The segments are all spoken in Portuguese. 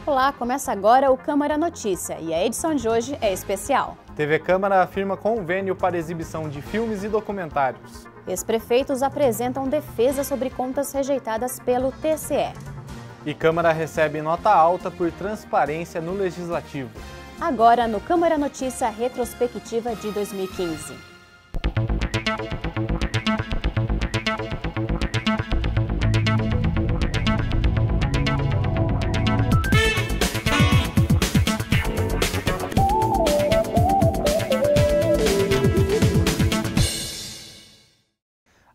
Olá, começa agora o Câmara Notícia e a edição de hoje é especial. TV Câmara afirma convênio para exibição de filmes e documentários. Ex-prefeitos apresentam defesa sobre contas rejeitadas pelo TCE. E Câmara recebe nota alta por transparência no Legislativo. Agora no Câmara Notícia retrospectiva de 2015.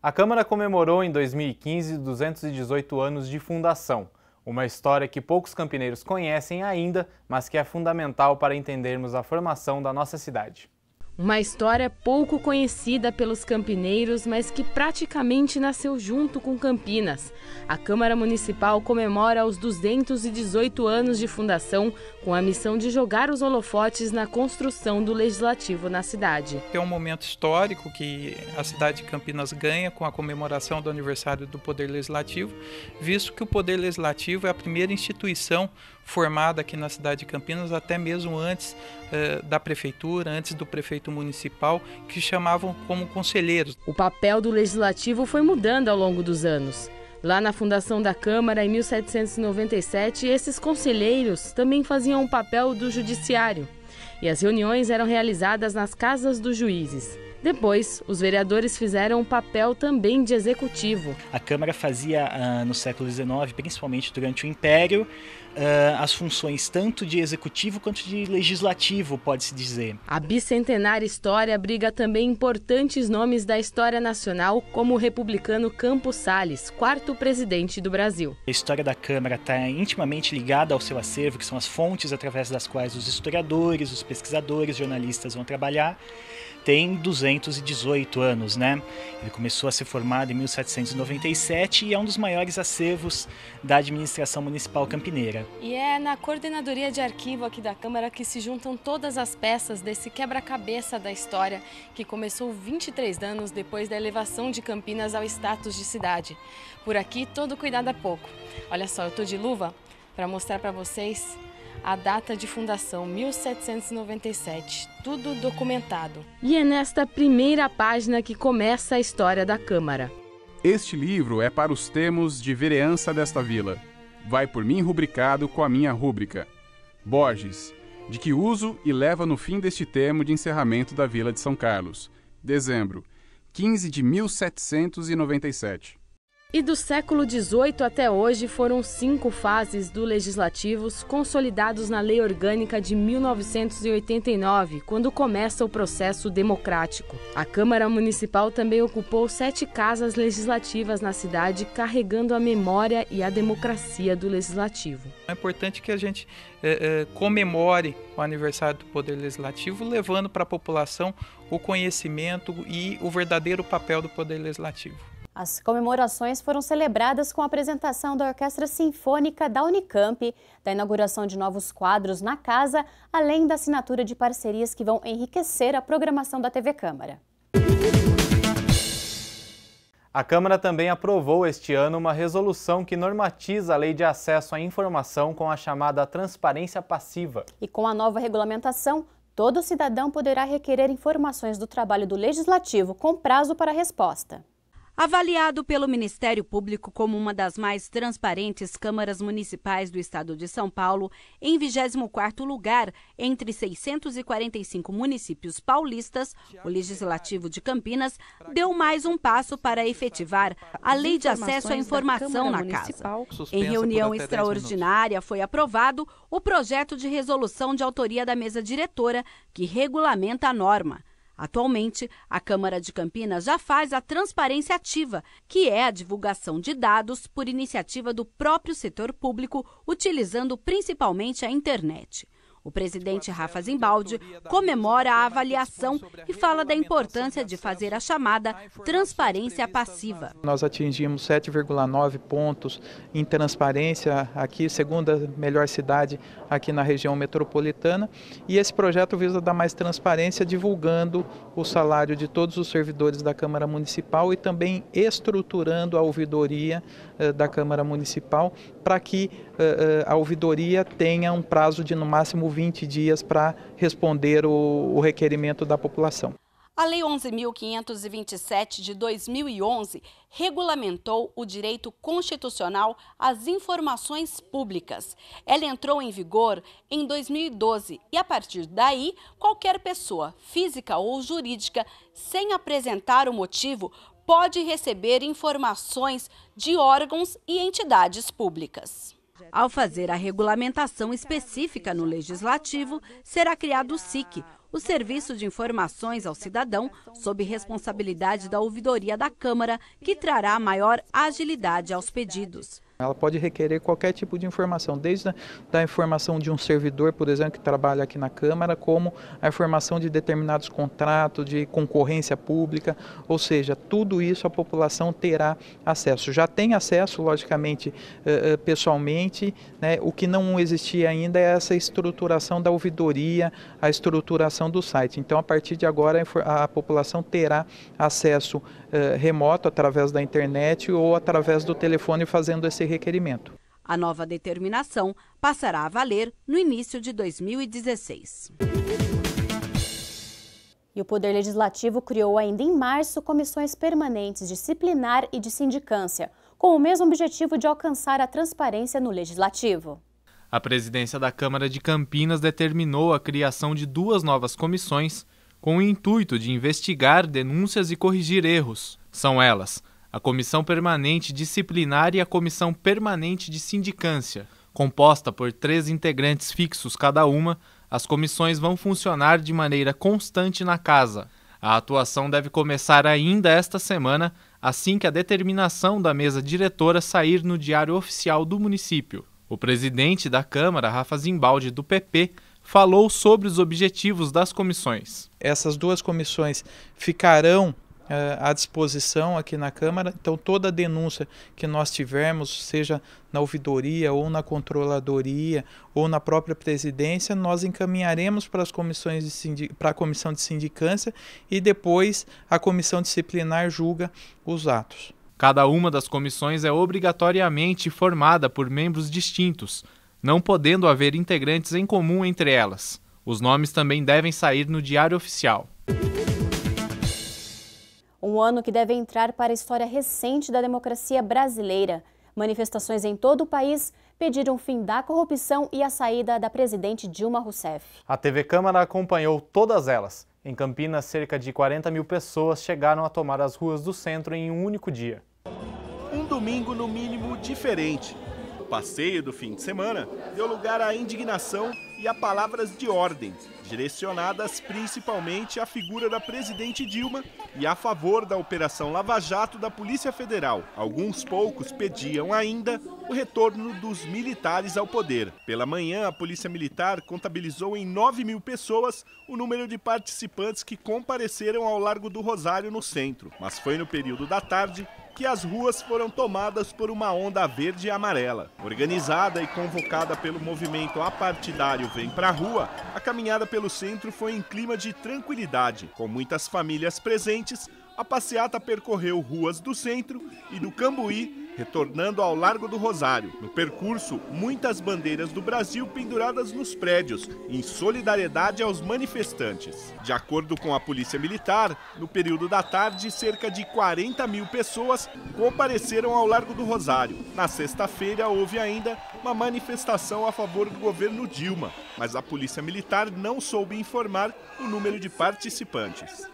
A Câmara comemorou em 2015 218 anos de fundação, uma história que poucos campineiros conhecem ainda, mas que é fundamental para entendermos a formação da nossa cidade. Uma história pouco conhecida pelos campineiros, mas que praticamente nasceu junto com Campinas. A Câmara Municipal comemora os 218 anos de fundação com a missão de jogar os holofotes na construção do Legislativo na cidade. É um momento histórico que a cidade de Campinas ganha com a comemoração do aniversário do Poder Legislativo, visto que o Poder Legislativo é a primeira instituição formada aqui na cidade de Campinas, até mesmo antes da prefeitura, antes do prefeito municipal, que chamavam como conselheiros. O papel do Legislativo foi mudando ao longo dos anos. Lá na fundação da Câmara, em 1797, esses conselheiros também faziam o papel do judiciário. E as reuniões eram realizadas nas casas dos juízes. Depois, os vereadores fizeram um papel também de executivo. A Câmara fazia, no século XIX, principalmente durante o Império, as funções tanto de executivo quanto de legislativo, pode-se dizer. A bicentenária história abriga também importantes nomes da história nacional, como o republicano Campos Salles, quarto presidente do Brasil. A história da Câmara está intimamente ligada ao seu acervo, que são as fontes através das quais os historiadores, os pesquisadores, jornalistas vão trabalhar. Tem 218 anos, né? Ele começou a ser formado em 1797 e é um dos maiores acervos da administração municipal campineira. E é na coordenadoria de arquivo aqui da Câmara que se juntam todas as peças desse quebra-cabeça da história que começou 23 anos depois da elevação de Campinas ao status de cidade. Por aqui, todo cuidado é pouco. Olha só, eu tô de luva para mostrar para vocês a data de fundação, 1797, tudo documentado. E é nesta primeira página que começa a história da Câmara. Este livro é para os termos de vereança desta vila. Vai por mim rubricado com a minha rúbrica. Borges, de que uso e leva no fim deste termo de encerramento da Vila de São Carlos. Dezembro, 15 de 1797. E do século XVIII até hoje foram 5 fases do Legislativos consolidados na Lei Orgânica de 1989, quando começa o processo democrático. A Câmara Municipal também ocupou 7 casas legislativas na cidade, carregando a memória e a democracia do Legislativo. É importante que a gente comemore o aniversário do Poder Legislativo, levando para a população o conhecimento e o verdadeiro papel do Poder Legislativo. As comemorações foram celebradas com a apresentação da Orquestra Sinfônica da Unicamp, da inauguração de novos quadros na casa, além da assinatura de parcerias que vão enriquecer a programação da TV Câmara. A Câmara também aprovou este ano uma resolução que normatiza a Lei de Acesso à Informação com a chamada transparência passiva. E com a nova regulamentação, todo cidadão poderá requerer informações do trabalho do Legislativo com prazo para resposta. Avaliado pelo Ministério Público como uma das mais transparentes câmaras municipais do estado de São Paulo, em 24º lugar entre 645 municípios paulistas, o Legislativo de Campinas deu mais um passo para efetivar a Lei de Acesso à Informação na casa. Em reunião extraordinária foi aprovado o projeto de resolução de autoria da mesa diretora que regulamenta a norma. Atualmente, a Câmara de Campinas já faz a transparência ativa, que é a divulgação de dados por iniciativa do próprio setor público, utilizando principalmente a internet. O presidente Rafa Zimbaldi comemora a avaliação e fala da importância de fazer a chamada transparência passiva. Nós atingimos 7,9 pontos em transparência aqui, segunda melhor cidade aqui na região metropolitana. E esse projeto visa dar mais transparência, divulgando o salário de todos os servidores da Câmara Municipal e também estruturando a ouvidoria da Câmara Municipal, para que a ouvidoria tenha um prazo de no máximo 20 dias para responder o requerimento da população. A Lei 11.527 de 2011 regulamentou o direito constitucional às informações públicas. Ela entrou em vigor em 2012 e, a partir daí, qualquer pessoa, física ou jurídica, sem apresentar o motivo, pode receber informações de órgãos e entidades públicas. Ao fazer a regulamentação específica no Legislativo, será criado o SIC, o Serviço de Informações ao Cidadão, sob responsabilidade da Ouvidoria da Câmara, que trará maior agilidade aos pedidos. Ela pode requerer qualquer tipo de informação, desde a informação de um servidor, por exemplo, que trabalha aqui na Câmara, como a informação de determinados contratos, de concorrência pública, ou seja, tudo isso a população terá acesso. Já tem acesso, logicamente, pessoalmente, né? O que não existia ainda é essa estruturação da ouvidoria, a estruturação do site. Então, a partir de agora, a população terá acesso remoto, através da internet ou através do telefone, fazendo esse requerimento. A nova determinação passará a valer no início de 2016. E o Poder Legislativo criou ainda em março comissões permanentes disciplinar e de sindicância, com o mesmo objetivo de alcançar a transparência no Legislativo. A presidência da Câmara de Campinas determinou a criação de 2 novas comissões com o intuito de investigar denúncias e corrigir erros. São elas a Comissão Permanente Disciplinar e a Comissão Permanente de Sindicância. Composta por 3 integrantes fixos cada uma, as comissões vão funcionar de maneira constante na Casa. A atuação deve começar ainda esta semana, assim que a determinação da mesa diretora sair no Diário Oficial do município. O presidente da Câmara, Rafa Zimbaldi, do PP, falou sobre os objetivos das comissões. Essas 2 comissões ficarão à disposição aqui na Câmara, então toda denúncia que nós tivermos, seja na ouvidoria ou na controladoria ou na própria presidência, nós encaminharemos para as comissões para a comissão de sindicância e depois a comissão disciplinar julga os atos. Cada uma das comissões é obrigatoriamente formada por membros distintos, não podendo haver integrantes em comum entre elas. Os nomes também devem sair no Diário Oficial. Um ano que deve entrar para a história recente da democracia brasileira. Manifestações em todo o país pediram o fim da corrupção e a saída da presidente Dilma Rousseff. A TV Câmara acompanhou todas elas. Em Campinas, cerca de 40 mil pessoas chegaram a tomar as ruas do centro em um único dia. Um domingo, no mínimo, diferente. O passeio do fim de semana deu lugar à indignação e a palavras de ordem, direcionadas principalmente à figura da presidente Dilma e a favor da Operação Lava Jato da Polícia Federal. Alguns poucos pediam ainda o retorno dos militares ao poder. Pela manhã, a Polícia Militar contabilizou em 9 mil pessoas o número de participantes que compareceram ao Largo do Rosário, no centro. Mas foi no período da tarde que as ruas foram tomadas por uma onda verde e amarela. Organizada e convocada pelo movimento apartidário Vem Pra Rua, a caminhada pelo centro foi em clima de tranquilidade. Com muitas famílias presentes, a passeata percorreu ruas do centro e do Cambuí, retornando ao Largo do Rosário. No percurso, muitas bandeiras do Brasil penduradas nos prédios, em solidariedade aos manifestantes. De acordo com a Polícia Militar, no período da tarde, cerca de 40 mil pessoas compareceram ao Largo do Rosário. Na sexta-feira, houve ainda uma manifestação a favor do governo Dilma, mas a Polícia Militar não soube informar o número de participantes.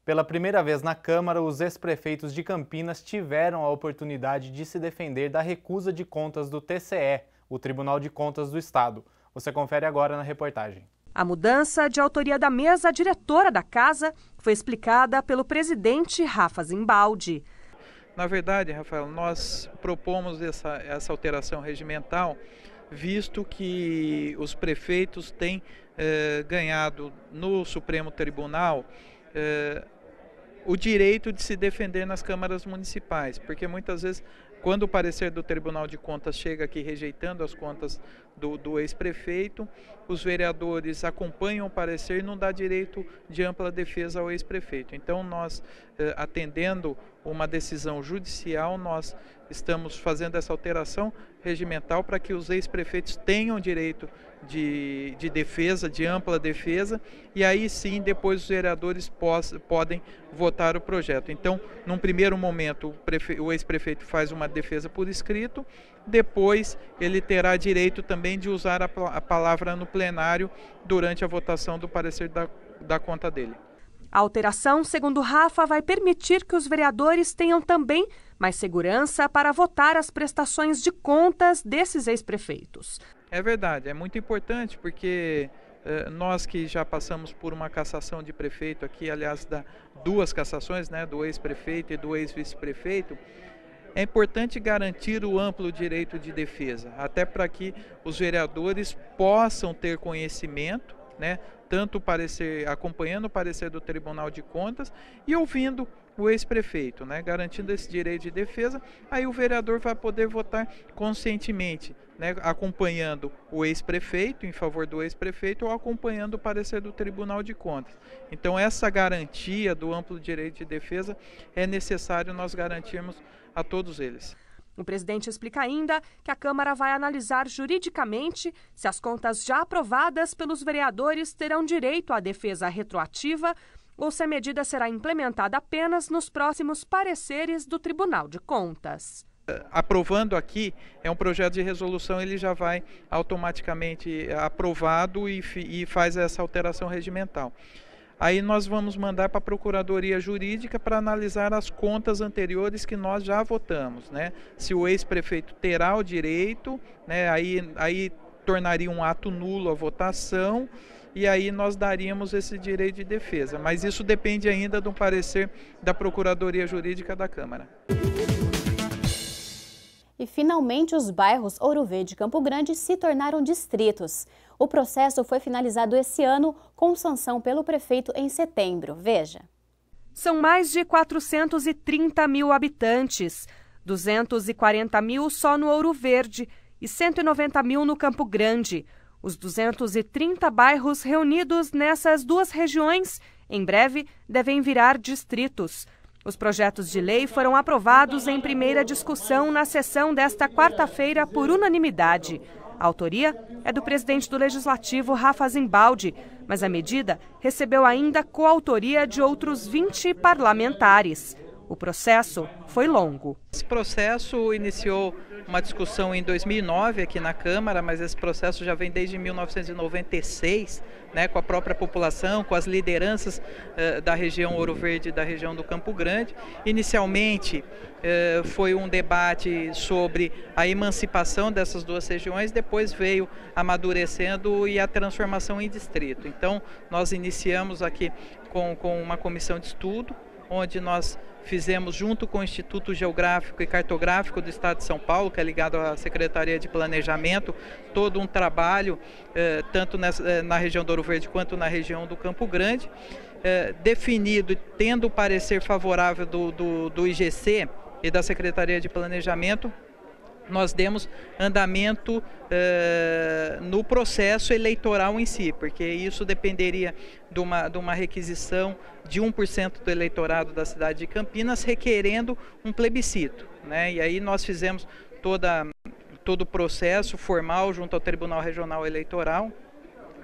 Pela primeira vez na Câmara, os ex-prefeitos de Campinas tiveram a oportunidade de se defender da recusa de contas do TCE, o Tribunal de Contas do Estado. Você confere agora na reportagem. A mudança de autoria da mesa diretora da casa foi explicada pelo presidente Rafa Zimbaldi. Na verdade, Rafael, nós propomos essa alteração regimental, visto que os prefeitos têm ganhado no Supremo Tribunal o direito de se defender nas câmaras municipais, porque muitas vezes quando o parecer do Tribunal de Contas chega aqui rejeitando as contas do ex-prefeito, os vereadores acompanham o parecer e não dá direito de ampla defesa ao ex-prefeito. Então nós, atendendo uma decisão judicial, nós estamos fazendo essa alteração regimental para que os ex-prefeitos tenham direito de defesa, de ampla defesa, e aí sim depois os vereadores podem votar o projeto. Então, num primeiro momento, o ex-prefeito faz uma defesa por escrito, depois ele terá direito também de usar a palavra no plenário durante a votação do parecer da conta dele. A alteração, segundo Rafa, vai permitir que os vereadores tenham também mais segurança para votar as prestações de contas desses ex-prefeitos. É verdade, é muito importante porque nós que já passamos por uma cassação de prefeito aqui, aliás, duas cassações, né, do ex-prefeito e do ex-vice-prefeito, é importante garantir o amplo direito de defesa, até para que os vereadores possam ter conhecimento, né, tanto acompanhando o parecer do Tribunal de Contas e ouvindo o ex-prefeito, né, garantindo esse direito de defesa. Aí o vereador vai poder votar conscientemente, né, acompanhando o ex-prefeito, em favor do ex-prefeito, ou acompanhando o parecer do Tribunal de Contas. Então essa garantia do amplo direito de defesa é necessário nós garantirmos a todos eles. O presidente explica ainda que a Câmara vai analisar juridicamente se as contas já aprovadas pelos vereadores terão direito à defesa retroativa ou se a medida será implementada apenas nos próximos pareceres do Tribunal de Contas. Aprovando aqui, é um projeto de resolução, ele já vai automaticamente aprovado e faz essa alteração regimental. Aí nós vamos mandar para a Procuradoria Jurídica para analisar as contas anteriores que nós já votamos, né? Se o ex-prefeito terá o direito, né? Aí tornaria um ato nulo a votação e aí nós daríamos esse direito de defesa. Mas isso depende ainda do parecer da Procuradoria Jurídica da Câmara. E finalmente os bairros Ouro Verde e Campo Grande se tornaram distritos. O processo foi finalizado esse ano com sanção pelo prefeito em setembro. Veja. São mais de 430 mil habitantes, 240 mil só no Ouro Verde e 190 mil no Campo Grande. Os 230 bairros reunidos nessas duas regiões, em breve, devem virar distritos. Os projetos de lei foram aprovados em primeira discussão na sessão desta quarta-feira por unanimidade. A autoria é do presidente do Legislativo, Rafa Zimbaldi, mas a medida recebeu ainda coautoria de outros 20 parlamentares. O processo foi longo. Esse processo iniciou uma discussão em 2009 aqui na Câmara, mas esse processo já vem desde 1996, né, com a própria população, com as lideranças da região Ouro Verde e da região do Campo Grande. Inicialmente foi um debate sobre a emancipação dessas duas regiões, depois veio amadurecendo e a transformação em distrito. Então nós iniciamos aqui com uma comissão de estudo, onde nós fizemos, junto com o Instituto Geográfico e Cartográfico do Estado de São Paulo, que é ligado à Secretaria de Planejamento, todo um trabalho, tanto na região do Ouro Verde quanto na região do Campo Grande, definido, tendo o parecer favorável do IGC e da Secretaria de Planejamento, nós demos andamento no processo eleitoral em si, porque isso dependeria de uma requisição de 1% do eleitorado da cidade de Campinas, requerendo um plebiscito, né? E aí nós fizemos todo o processo formal junto ao Tribunal Regional Eleitoral.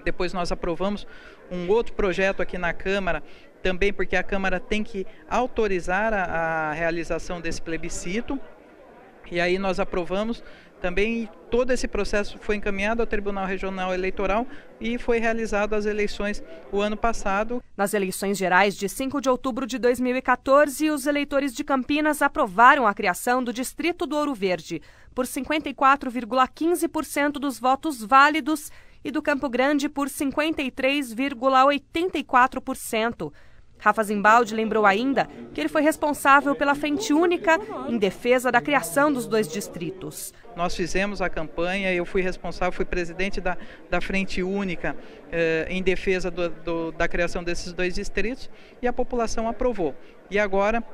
Depois nós aprovamos um outro projeto aqui na Câmara, também porque a Câmara tem que autorizar a realização desse plebiscito. E aí nós aprovamos também, todo esse processo foi encaminhado ao Tribunal Regional Eleitoral e foi realizado as eleições o ano passado. Nas eleições gerais de 5 de outubro de 2014, os eleitores de Campinas aprovaram a criação do Distrito do Ouro Verde por 54,15% dos votos válidos e do Campo Grande por 53,84%. Rafa Zimbaldi lembrou ainda que ele foi responsável pela Frente Única em defesa da criação dos dois distritos. Nós fizemos a campanha, eu fui responsável, fui presidente da Frente Única em defesa da criação desses dois distritos e a população aprovou. E agora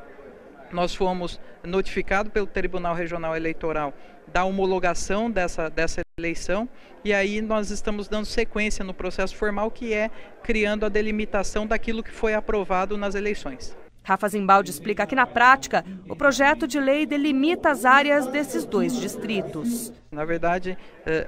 nós fomos notificados pelo Tribunal Regional Eleitoral da homologação dessa eleição, e aí nós estamos dando sequência no processo formal, que é criando a delimitação daquilo que foi aprovado nas eleições. Rafa Zimbaldi explica que, na prática, o projeto de lei delimita as áreas desses 2 distritos. Na verdade,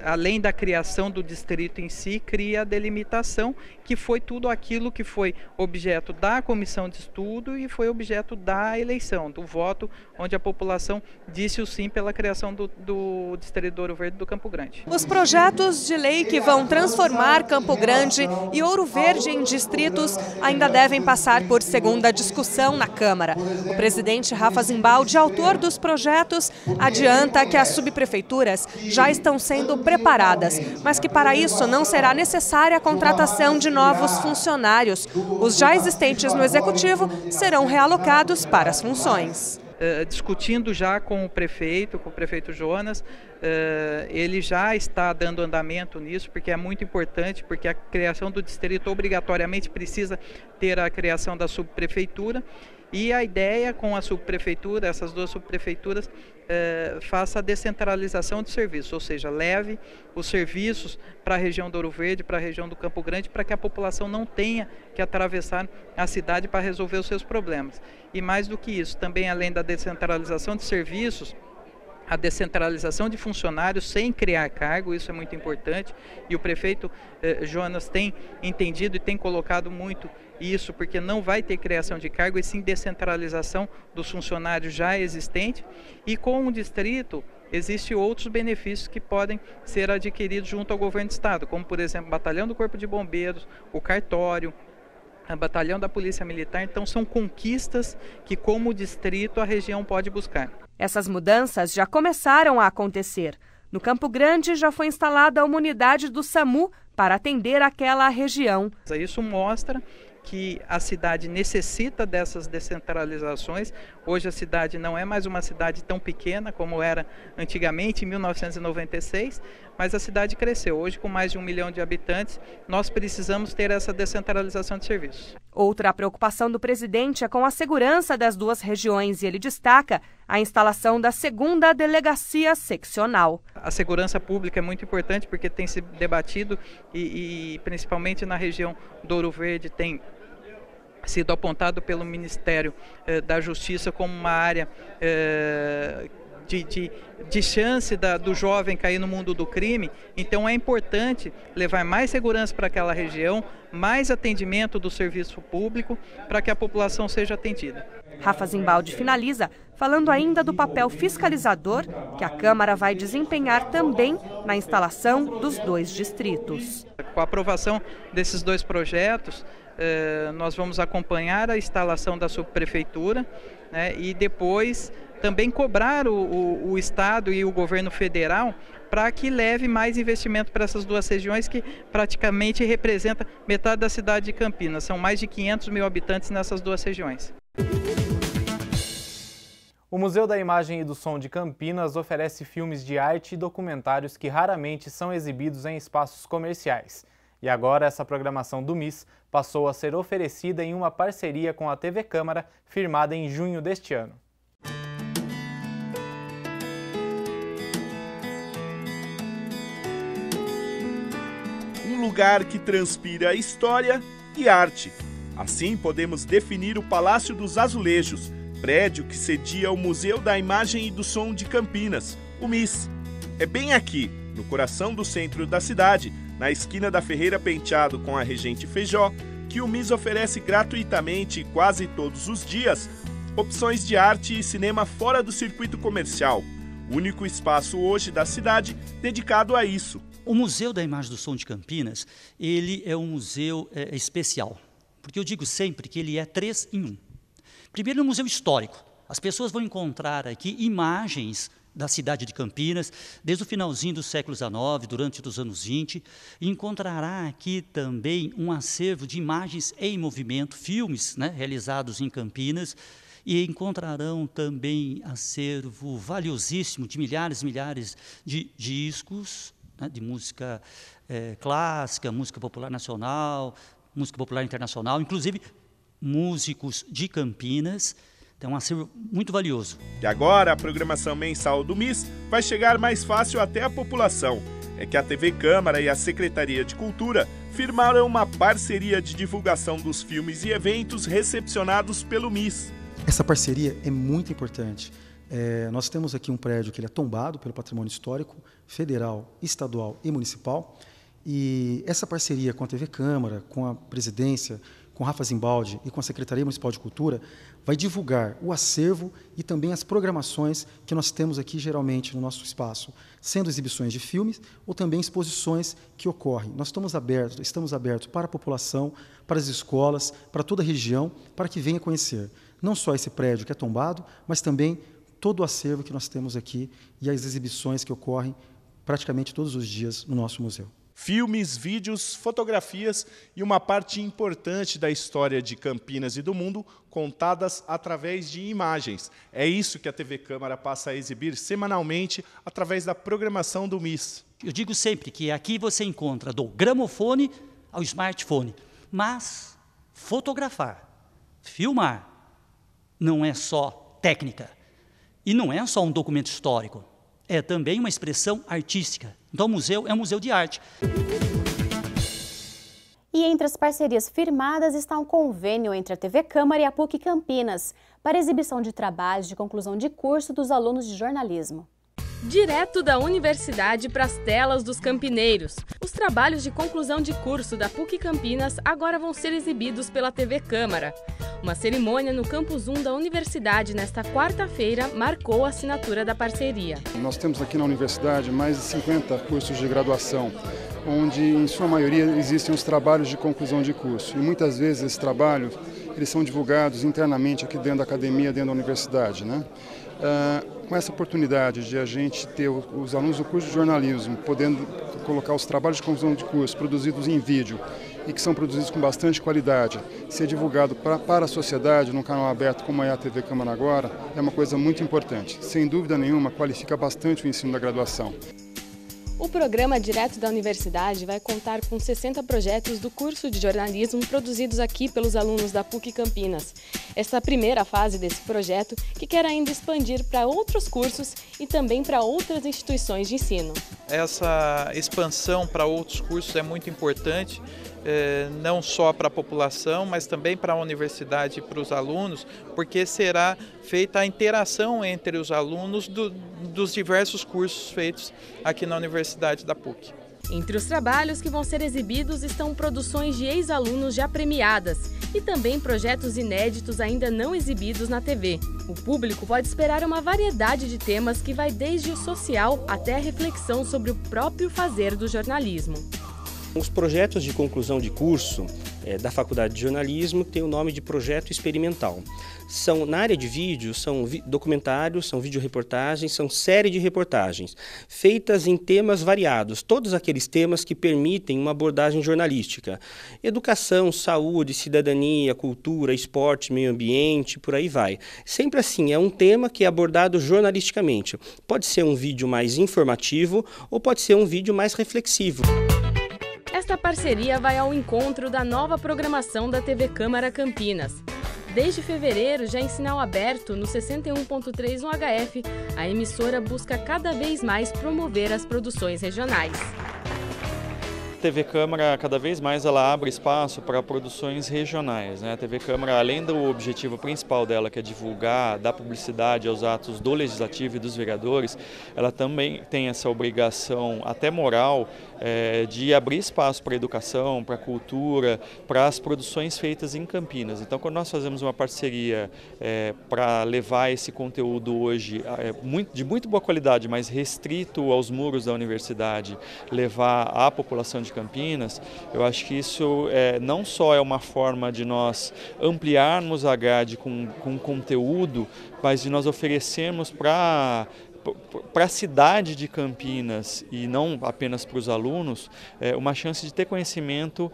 além da criação do distrito em si, cria a delimitação, que foi tudo aquilo que foi objeto da comissão de estudo e foi objeto da eleição, do voto, onde a população disse o sim pela criação do distrito do Ouro Verde do Campo Grande. Os projetos de lei que vão transformar Campo Grande e Ouro Verde em distritos ainda devem passar por segunda discussão na Câmara. O presidente Rafa Zimbaldi, autor dos projetos, adianta que as subprefeituras já estão sendo preparadas, mas que para isso não será necessária a contratação de novos funcionários. Os já existentes no Executivo serão realocados para as funções. Discutindo já com o prefeito Jonas, ele já está dando andamento nisso, porque é muito importante, porque a criação do distrito obrigatoriamente precisa ter a criação da subprefeitura, e a ideia com a subprefeitura, essas 2 subprefeituras, faça a descentralização de serviços, ou seja, leve os serviços para a região do Ouro Verde, para a região do Campo Grande, para que a população não tenha que atravessar a cidade para resolver os seus problemas. E mais do que isso, também além da descentralização de serviços, a descentralização de funcionários sem criar cargo, isso é muito importante, e o prefeito Jonas tem entendido e tem colocado muito isso, porque não vai ter criação de cargo, e sim descentralização dos funcionários já existentes, e com o distrito existem outros benefícios que podem ser adquiridos junto ao governo do estado, como por exemplo o batalhão do Corpo de Bombeiros, o cartório, a batalhão da Polícia Militar. Então são conquistas que, como distrito, a região pode buscar. Essas mudanças já começaram a acontecer. No Campo Grande já foi instalada uma unidade do SAMU para atender aquela região. Isso mostra que a cidade necessita dessas descentralizações. Hoje a cidade não é mais uma cidade tão pequena como era antigamente, em 1996, mas a cidade cresceu. Hoje, com mais de 1 milhão de habitantes, nós precisamos ter essa descentralização de serviços. Outra preocupação do presidente é com a segurança das 2 regiões, e ele destaca a instalação da 2ª delegacia seccional. A segurança pública é muito importante, porque tem se debatido e principalmente na região do Ouro Verde tem sido apontado pelo Ministério da Justiça como uma área de chance do jovem cair no mundo do crime. Então é importante levar mais segurança para aquela região, mais atendimento do serviço público, para que a população seja atendida. Rafa Zimbaldi finaliza falando ainda do papel fiscalizador que a Câmara vai desempenhar também na instalação dos 2 distritos. Com a aprovação desses 2 projetos, nós vamos acompanhar a instalação da subprefeitura, né, e depois também cobrar o Estado e o governo federal para que leve mais investimento para essas 2 regiões, que praticamente representa metade da cidade de Campinas. São mais de 500 mil habitantes nessas 2 regiões. O Museu da Imagem e do Som de Campinas oferece filmes de arte e documentários que raramente são exibidos em espaços comerciais. E agora essa programação do MIS passou a ser oferecida em uma parceria com a TV Câmara, firmada em junho deste ano. Um lugar que transpira história e arte. Assim podemos definir o Palácio dos Azulejos, prédio que cedia o Museu da Imagem e do Som de Campinas, o MIS. É bem aqui, no coração do centro da cidade, na esquina da Ferreira Penteado com a Regente Feijó, que o MIS oferece gratuitamente, quase todos os dias, opções de arte e cinema fora do circuito comercial. O único espaço hoje da cidade dedicado a isso. O Museu da Imagem do Som de Campinas, ele é um museu especial, porque eu digo sempre que ele é 3 em 1. Primeiro, é um museu histórico. As pessoas vão encontrar aqui imagens da cidade de Campinas, desde o finalzinho do século XIX, durante os anos 20, e encontrará aqui também um acervo de imagens em movimento, filmes, né, realizados em Campinas, e encontrarão também acervo valiosíssimo de milhares e milhares de discos, né, de música clássica, música popular nacional, música popular internacional, inclusive músicos de Campinas, Então é um acervo muito valioso. E agora a programação mensal do MIS vai chegar mais fácil até a população. É que a TV Câmara e a Secretaria de Cultura firmaram uma parceria de divulgação dos filmes e eventos recepcionados pelo MIS. Essa parceria é muito importante. Nós temos aqui um prédio que ele é tombado pelo patrimônio histórico federal, estadual e municipal. E essa parceria com a TV Câmara, com a presidência, com Rafa Zimbaldi e com a Secretaria Municipal de Cultura, vai divulgar o acervo e também as programações que nós temos aqui geralmente no nosso espaço, sendo exibições de filmes ou também exposições que ocorrem. Nós estamos abertos para a população, para as escolas, para toda a região, para que venha conhecer não só esse prédio que é tombado, mas também todo o acervo que nós temos aqui e as exibições que ocorrem praticamente todos os dias no nosso museu. Filmes, vídeos, fotografias e uma parte importante da história de Campinas e do mundo contadas através de imagens. É isso que a TV Câmara passa a exibir semanalmente através da programação do MIS. Eu digo sempre que aqui você encontra do gramofone ao smartphone, mas fotografar, filmar, não é só técnica e não é só um documento histórico. É também uma expressão artística. Então o museu é um museu de arte. E entre as parcerias firmadas está um convênio entre a TV Câmara e a PUC Campinas para exibição de trabalhos de conclusão de curso dos alunos de jornalismo. Direto da universidade para as telas dos campineiros. Os trabalhos de conclusão de curso da PUC Campinas agora vão ser exibidos pela TV Câmara. Uma cerimônia no Campus 1 da universidade nesta quarta-feira marcou a assinatura da parceria. Nós temos aqui na universidade mais de 50 cursos de graduação, onde em sua maioria existem os trabalhos de conclusão de curso. E muitas vezes esses trabalhos eles são divulgados internamente aqui dentro da academia, dentro da universidade, né? Com essa oportunidade de a gente ter os alunos do curso de jornalismo podendo colocar os trabalhos de conclusão de curso produzidos em vídeo e que são produzidos com bastante qualidade, ser divulgado para a sociedade num canal aberto como é a TV Câmara agora, é uma coisa muito importante. Sem dúvida nenhuma, qualifica bastante o ensino da graduação. O programa Direto da Universidade vai contar com 60 projetos do curso de jornalismo produzidos aqui pelos alunos da PUC Campinas. Esta é a primeira fase desse projeto, que quer ainda expandir para outros cursos e também para outras instituições de ensino. Essa expansão para outros cursos é muito importante, não só para a população, mas também para a universidade e para os alunos, porque será feita a interação entre os alunos dos diversos cursos feitos aqui na Universidade da PUC. Entre os trabalhos que vão ser exibidos estão produções de ex-alunos já premiadas e também projetos inéditos ainda não exibidos na TV. O público pode esperar uma variedade de temas que vai desde o social até a reflexão sobre o próprio fazer do jornalismo. Os projetos de conclusão de curso da Faculdade de Jornalismo têm o nome de projeto experimental. Na área de vídeo, são documentários, são videoreportagens, são série de reportagens, feitas em temas variados, todos aqueles temas que permitem uma abordagem jornalística. Educação, saúde, cidadania, cultura, esporte, meio ambiente, por aí vai. Sempre assim, é um tema que é abordado jornalisticamente. Pode ser um vídeo mais informativo ou pode ser um vídeo mais reflexivo. Esta parceria vai ao encontro da nova programação da TV Câmara Campinas. Desde fevereiro, já em sinal aberto, no 61.3 no HF, a emissora busca cada vez mais promover as produções regionais. A TV Câmara, cada vez mais, ela abre espaço para produções regionais, né? A TV Câmara, além do objetivo principal dela, que é divulgar, dar publicidade aos atos do Legislativo e dos vereadores, ela também tem essa obrigação, até moral, de abrir espaço para a educação, para a cultura, para as produções feitas em Campinas. Então, quando nós fazemos uma parceria para levar esse conteúdo hoje de muito boa qualidade, mas restrito aos muros da universidade, levar à população de Campinas, eu acho que isso não só é uma forma de nós ampliarmos a grade com conteúdo, mas de nós oferecermos para a cidade de Campinas e não apenas para os alunos, uma chance de ter conhecimento.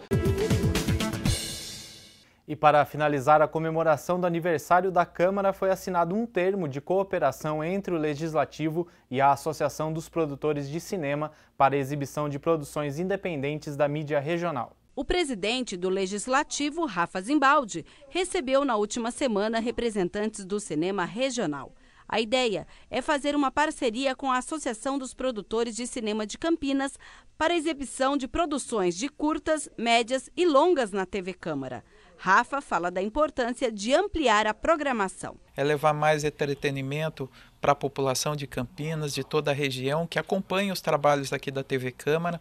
E para finalizar a comemoração do aniversário da Câmara, foi assinado um termo de cooperação entre o Legislativo e a Associação dos Produtores de Cinema para a exibição de produções independentes da mídia regional. O presidente do Legislativo, Rafa Zimbaldi, recebeu na última semana representantes do cinema regional. A ideia é fazer uma parceria com a Associação dos Produtores de Cinema de Campinas para a exibição de produções de curtas, médias e longas na TV Câmara. Rafa fala da importância de ampliar a programação. É levar mais entretenimento para a população de Campinas, de toda a região, que acompanha os trabalhos aqui da TV Câmara.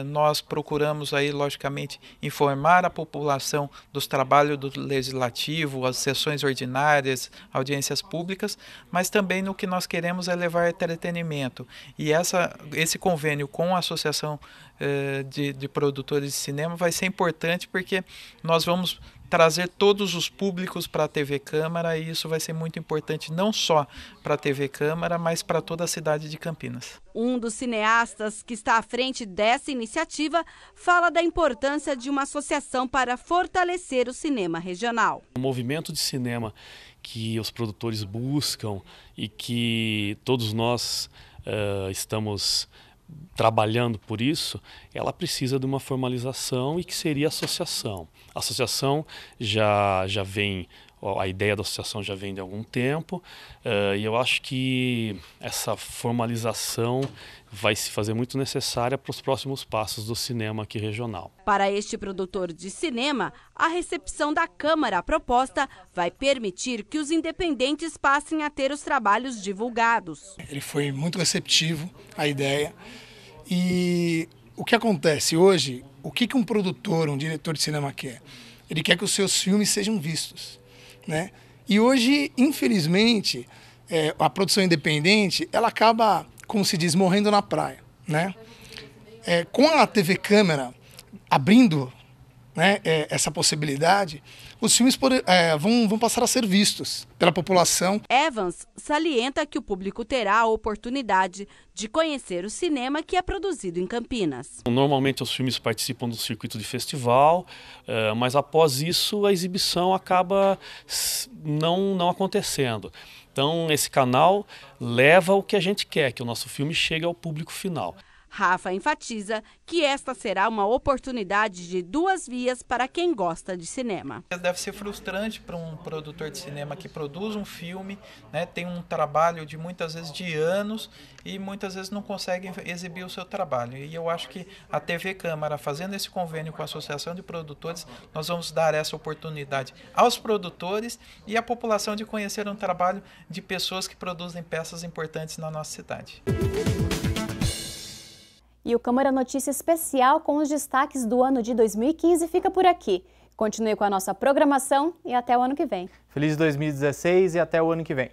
Nós procuramos aí, logicamente, informar a população dos trabalhos do Legislativo, as sessões ordinárias, audiências públicas, mas também no que nós queremos é levar entretenimento. E esse convênio com a Associação de Produtores de Cinema vai ser importante porque nós vamos trazer todos os públicos para a TV Câmara e isso vai ser muito importante não só para a TV Câmara, mas para toda a cidade de Campinas. Um dos cineastas que está à frente dessa iniciativa fala da importância de uma associação para fortalecer o cinema regional. O movimento de cinema que os produtores buscam e que todos nós estamos trabalhando por isso, ela precisa de uma formalização e que seria a associação. A associação já vem, a ideia da associação já vem de algum tempo e eu acho que essa formalização vai se fazer muito necessária para os próximos passos do cinema aqui regional. Para este produtor de cinema, a recepção da Câmara proposta vai permitir que os independentes passem a ter os trabalhos divulgados. Ele foi muito receptivo à ideia e o que acontece hoje, o que um produtor, um diretor de cinema quer? Ele quer que os seus filmes sejam vistos, né? E hoje, infelizmente, a produção independente, ela acaba, como se diz, morrendo na praia, né? Com a TV Câmara abrindo, né, essa possibilidade, os filmes vão passar a ser vistos pela população. Evans salienta que o público terá a oportunidade de conhecer o cinema que é produzido em Campinas. Normalmente os filmes participam do circuito de festival, mas após isso a exibição acaba não acontecendo. Então esse canal leva o que a gente quer, que o nosso filme chegue ao público final. Rafa enfatiza que esta será uma oportunidade de duas vias para quem gosta de cinema. Deve ser frustrante para um produtor de cinema que produz um filme, né, tem um trabalho de muitas vezes de anos e muitas vezes não consegue exibir o seu trabalho. E eu acho que a TV Câmara, fazendo esse convênio com a Associação de Produtores, nós vamos dar essa oportunidade aos produtores e à população de conhecer um trabalho de pessoas que produzem peças importantes na nossa cidade. E o Câmara Notícia Especial com os destaques do ano de 2015 fica por aqui. Continue com a nossa programação e até o ano que vem. Feliz 2016 e até o ano que vem.